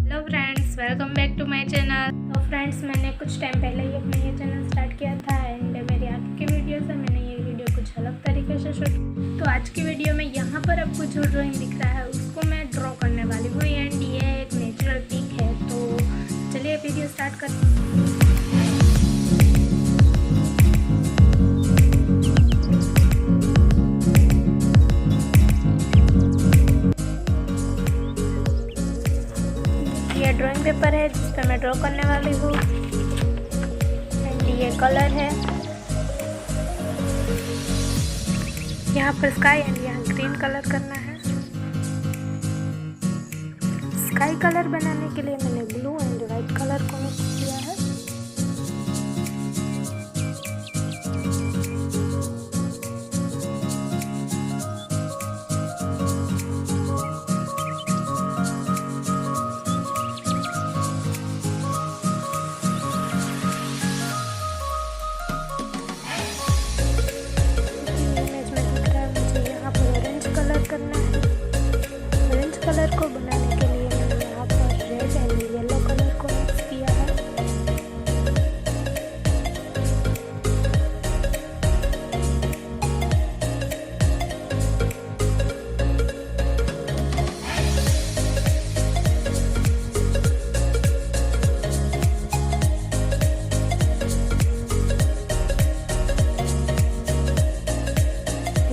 Hello friends, welcome back to my channel. तो friends, मैंने कुछ टाइम पहले ही अपना ये चैनल स्टार्ट किया था एंड मेरी आगे की वीडियो से मैंने ये वीडियो कुछ अलग तरीके से शूट। तो आज की वीडियो में यहाँ पर आपको जो ड्राइंग दिख रहा है उसको मैं ड्रॉ करने वाली हूँ एंड ये एक नेचुरल पिक है। तो चलिए वीडियो स्टार्ट करते हैं। ये ड्राइंग पेपर है जिस पे मैं ड्रॉ करने वाली हूँ एंड ये कलर है। यहाँ पर स्काई एंड यहाँ ग्रीन कलर करना है। स्काई कलर बनाने के लिए मैंने ब्लू एंड वाइट कलर को मिक्स किया है। करना है। ऑरेंज कलर को बनाने के लिए मैंने यहाँ पर रेड एंड येलो कलर को मिक्स किया है।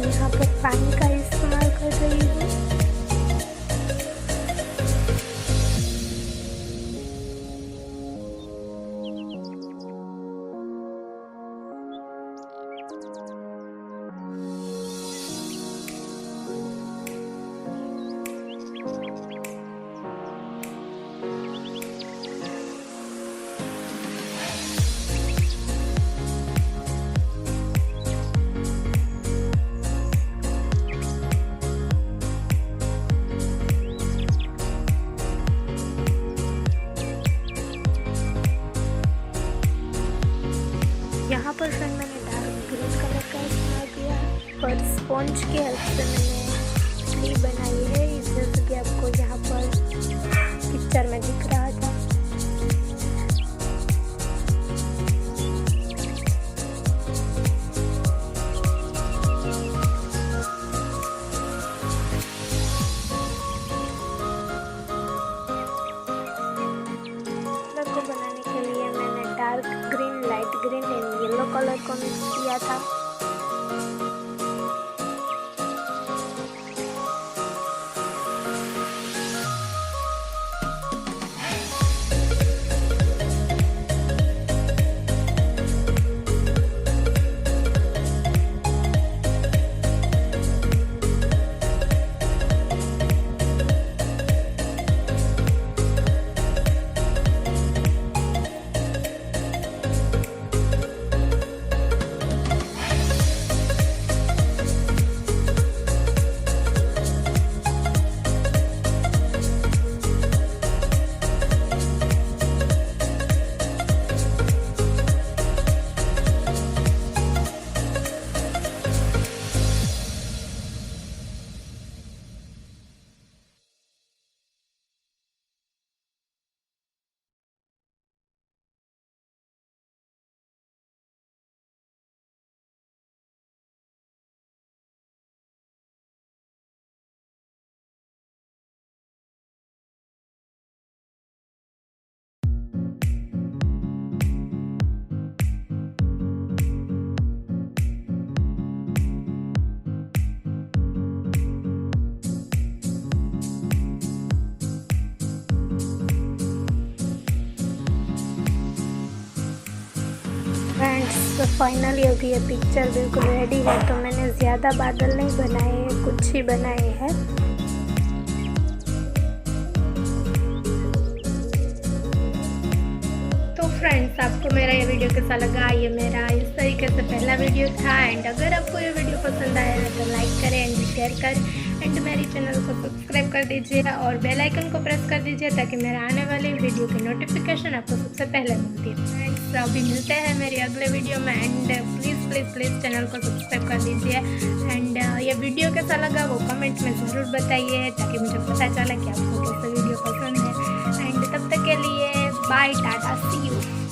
यहाँ पर पानी का इस्तेमाल कर रही हूँ। यहाँ पर फ्रेंड मैंने डार्क ग्रीन कलर का इस्तेमाल किया है और स्पॉन्ज की हेल्प से मैंने ट्री बनाई है, जैसे कि आपको यहाँ पर पिक्चर में दिख रहा था। कलर को बनाने के लिए मैंने dark green, light green and yellow colour को मिक्स किया था। तो फाइनली अभी ये पिक्चर बिल्कुल रेडी है। तो मैंने ज़्यादा बादल नहीं बनाए, कुछ ही बनाए हैं। तो फ्रेंड्स, आपको मेरा ये वीडियो कैसा लगा? ये मेरा इस तरीके से पहला वीडियो था एंड अगर आपको ये वीडियो पसंद आया है तो लाइक करें एंड शेयर करें एंड मेरे चैनल को सब्सक्राइब कर दीजिए और बेल आइकन को प्रेस कर दीजिए ताकि मेरे आने वाली वीडियो की नोटिफिकेशन आपको सबसे पहले मिलती है। फ्रेंड्स, अभी मिलते हैं मेरी अगले वीडियो में एंड प्लीज़ चैनल को सब्सक्राइब कर दीजिए एंड ये वीडियो कैसा लगा वो कमेंट में ज़रूर बताइए ताकि मुझे पता चले कि आपको कैसा वीडियो पसंद है एंड के लिए बाय टाटा, सी यू।